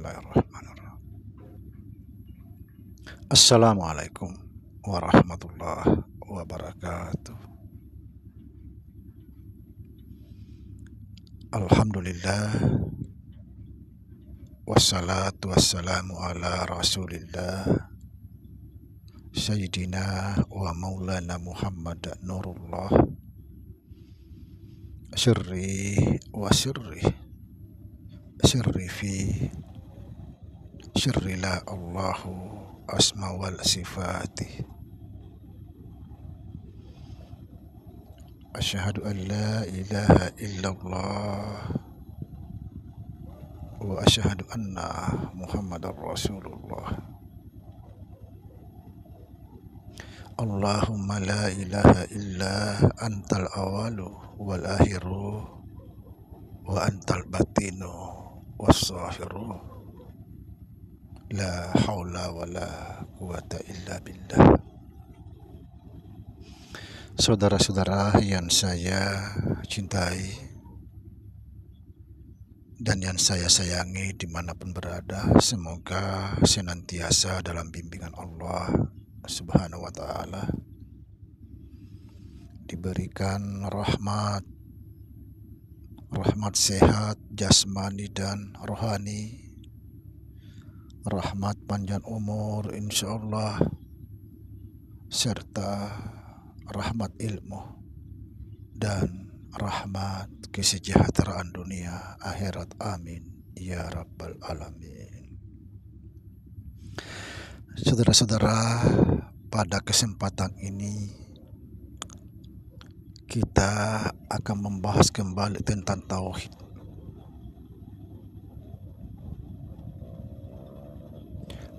Bismillahirrahmanirrahim. Assalamualaikum warahmatullahi wabarakatuh. Alhamdulillah, wassalatu wassalamu ala rasulillah Sayyidina wa maulana Muhammad Nurullah sirri wa sirri fi sirri la Allahu asma wal sifati. Asyhadu an la ilaha illallah wa asyhadu anna Muhammadar Rasulullah. Allahumma la ilaha illa antal awalu wal akhiru wa antal batinu was zahiru. La haula wa la quwata illa billah. Saudara-saudara yang saya cintai dan yang saya sayangi dimanapun berada, semoga senantiasa dalam bimbingan Allah Subhanahu wa ta'ala, diberikan rahmat sehat jasmani dan rohani, rahmat panjang umur insyaallah, serta rahmat ilmu dan rahmat kesejahteraan dunia akhirat. Amin ya rabbal alamin. Saudara-saudara, pada kesempatan ini kita akan membahas kembali tentang tauhid.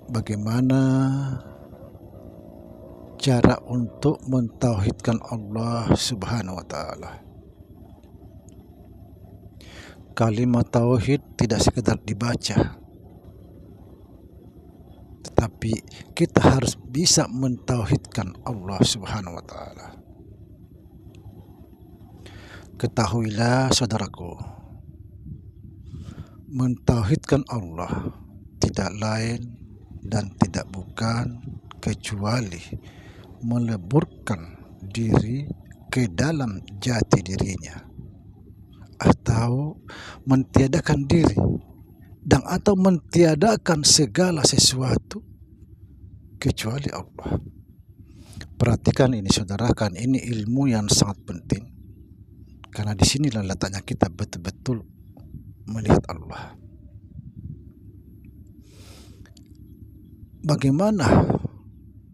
Bagaimana cara untuk mentauhidkan Allah Subhanahu wa ta'ala. Kalimat tauhid tidak sekedar dibaca, tetapi kita harus bisa mentauhidkan Allah Subhanahu wa ta'ala. Ketahuilah saudaraku, mentauhidkan Allah tidak lain dan tidak bukan kecuali meleburkan diri ke dalam jati dirinya, atau mentiadakan diri dan atau mentiadakan segala sesuatu kecuali Allah. Perhatikan ini saudara, kan ini ilmu yang sangat penting, karena disinilah letaknya kita betul-betul melihat Allah. Bagaimana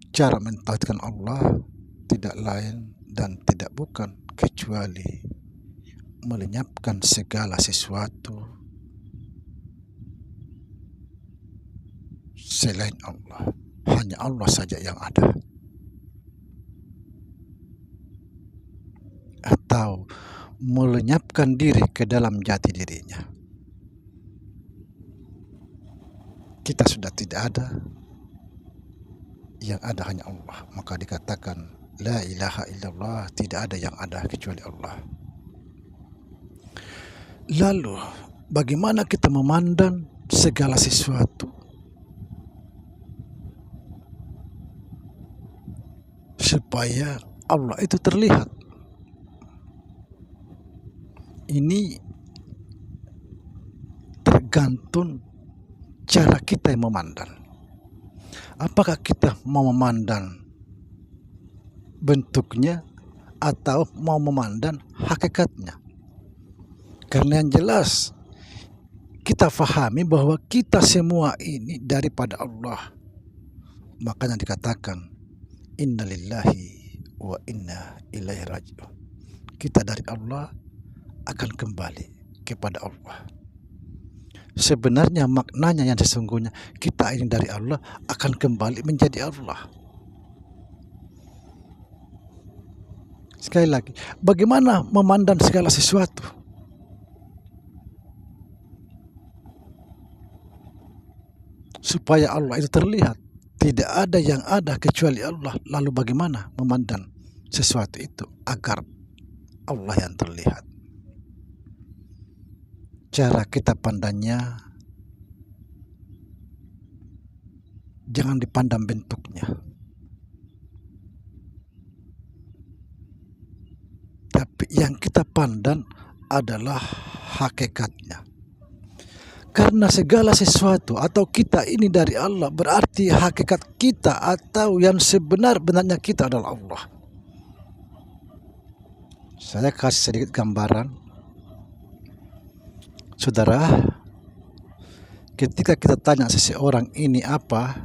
cara mentauhidkan Allah? Tidak lain dan tidak bukan kecuali melenyapkan segala sesuatu selain Allah. Hanya Allah saja yang ada. Atau melenyapkan diri ke dalam jati dirinya. Kita sudah tidak ada, yang ada hanya Allah. Maka dikatakan la ilaha illallah, tidak ada yang ada kecuali Allah. Lalu bagaimana kita memandang segala sesuatu supaya Allah itu terlihat? Ini tergantung cara kita yang memandang. Apakah kita mau memandang bentuknya atau mau memandang hakikatnya? Karena yang jelas kita fahami bahwa kita semua ini daripada Allah. Makanya dikatakan innalillahi wa inna ilaihi raji'un. Kita dari Allah akan kembali kepada Allah. Sebenarnya maknanya yang sesungguhnya, kita ini dari Allah akan kembali menjadi Allah. Sekali lagi, bagaimana memandang segala sesuatu? Supaya Allah itu terlihat. Tidak ada yang ada kecuali Allah. Lalu bagaimana memandang sesuatu itu agar Allah yang terlihat? Cara kita pandangnya jangan dipandang bentuknya, tapi yang kita pandang adalah hakikatnya. Karena segala sesuatu atau kita ini dari Allah, berarti hakikat kita atau yang sebenar-benarnya kita adalah Allah. Saya kasih sedikit gambaran. Saudara, ketika kita tanya seseorang ini apa,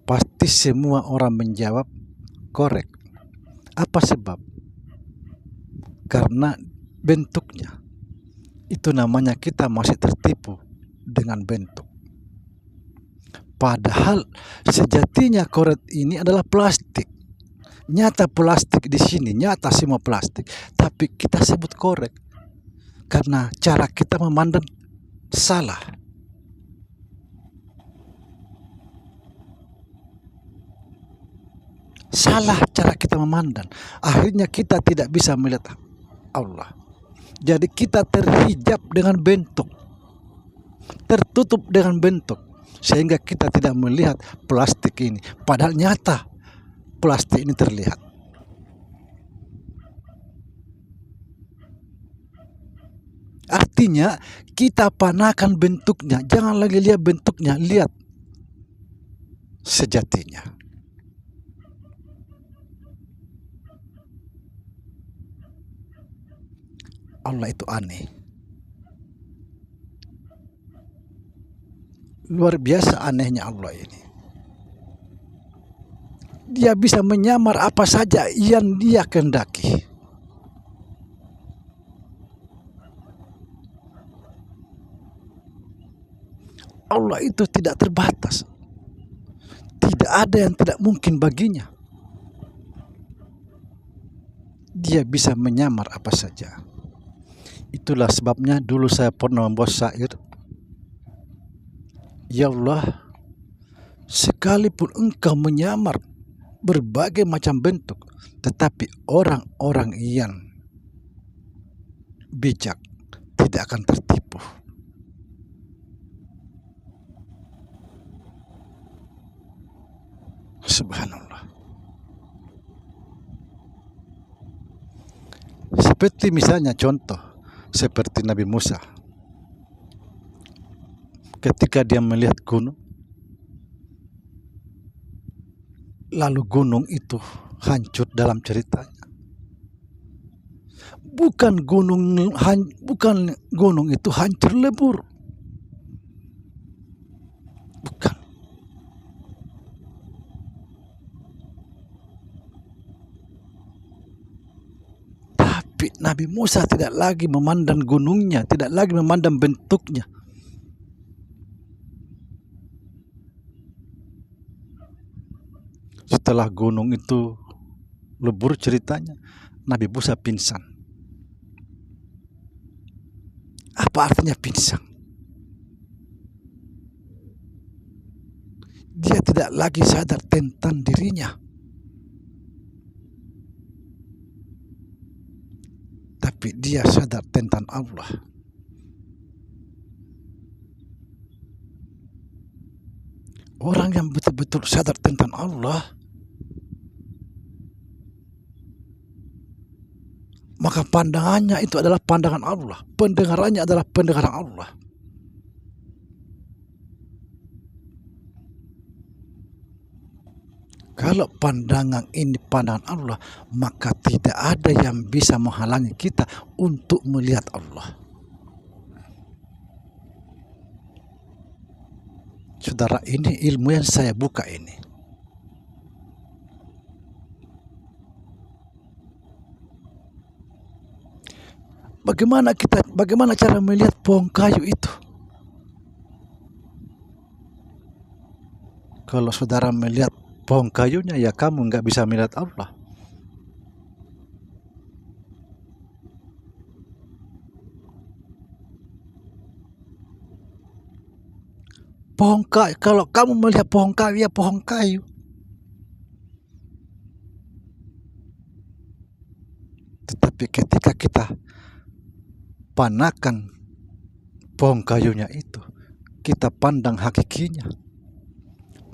pasti semua orang menjawab korek. Apa sebab? Karena bentuknya. Itu namanya kita masih tertipu dengan bentuk. Padahal sejatinya korek ini adalah plastik. Nyata plastik di sini, nyata semua plastik, tapi kita sebut korek karena cara kita memandang salah. Salah cara kita memandang. Akhirnya kita tidak bisa melihat Allah. Jadi kita terhijab dengan bentuk, tertutup dengan bentuk, sehingga kita tidak melihat plastik ini. Padahal nyata plastik ini terlihat. Artinya kita panakan bentuknya, jangan lagi lihat bentuknya, lihat sejatinya. Allah itu aneh. Luar biasa anehnya Allah ini. Dia bisa menyamar apa saja yang dia kehendaki. Allah itu tidak terbatas. Tidak ada yang tidak mungkin baginya. Dia bisa menyamar apa saja. Itulah sebabnya dulu saya pernah membuat syair. Ya Allah, sekalipun engkau menyamar berbagai macam bentuk, tetapi orang-orang yang bijak tidak akan tertipu. Subhanallah. Seperti misalnya contoh, seperti Nabi Musa. Ketika dia melihat gunung, lalu gunung itu hancur dalam ceritanya. Bukan gunung itu hancur lebur. Bukan. Tapi Nabi Musa tidak lagi memandang gunungnya, tidak lagi memandang bentuknya. Setelah gunung itu lebur ceritanya, Nabi Musa pingsan. Apa artinya pingsan? Dia tidak lagi sadar tentang dirinya. Tapi dia sadar tentang Allah. Orang yang betul-betul sadar tentang Allah, maka pandangannya itu adalah pandangan Allah, pendengarannya adalah pendengaran Allah. Kalau pandangan ini pandangan Allah, maka tidak ada yang bisa menghalangi kita untuk melihat Allah. Saudara, ini ilmu yang saya buka ini. Bagaimana cara melihat pohon kayu itu? Kalau saudara melihat pohon kayunya, ya kamu nggak bisa melihat Allah. Pohon kayu, kalau kamu melihat pohon kayu, ya pohon kayu. Tetapi ketika kita panakan pohon kayunya itu, kita pandang hakikinya,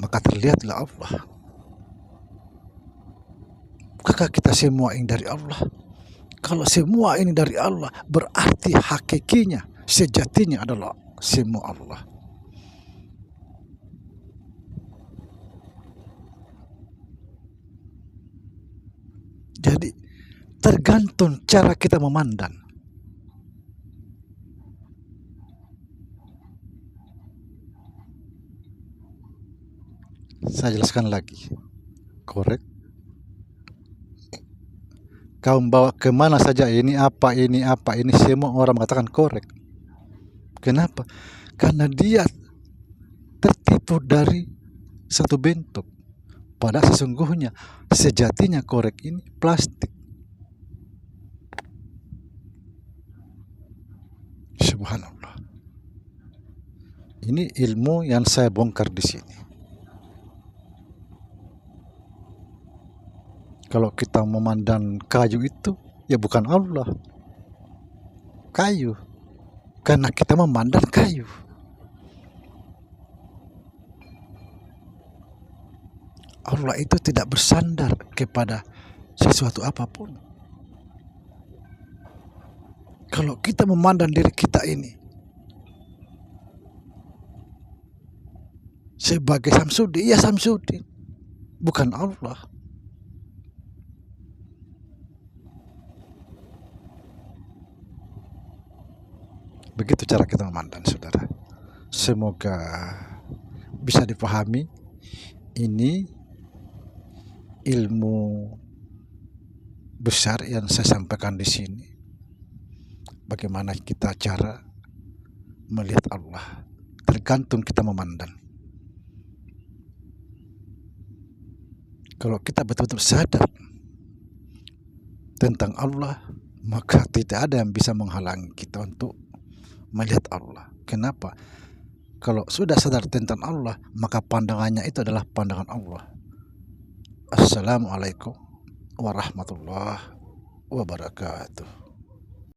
maka terlihatlah Allah. Bukankah kita semua ini dari Allah? Kalau semua ini dari Allah, berarti hakikinya, sejatinya adalah semua Allah. Jadi tergantung cara kita memandang. Saya jelaskan lagi. Korek. Kau bawa kemana saja, ini apa, ini semua orang mengatakan korek. Kenapa? Karena dia tertipu dari satu bentuk. Padahal sesungguhnya sejatinya korek ini plastik. Subhanallah. Ini ilmu yang saya bongkar di sini. Kalau kita memandang kayu itu, ya bukan Allah. Kayu. Karena kita memandang kayu. Allah itu tidak bersandar kepada sesuatu apapun. Kalau kita memandang diri kita ini sebagai Samsudin, ya Samsudin, bukan Allah. Begitu cara kita memandang, saudara. Semoga bisa dipahami. Ini ilmu besar yang saya sampaikan di sini. Bagaimana kita cara melihat Allah, tergantung kita memandang. Kalau kita betul-betul sadar tentang Allah, maka tidak ada yang bisa menghalangi kita untuk melihat Allah. Kenapa? Kalau sudah sadar tentang Allah, maka pandangannya itu adalah pandangan Allah. Assalamualaikum warahmatullahi wabarakatuh.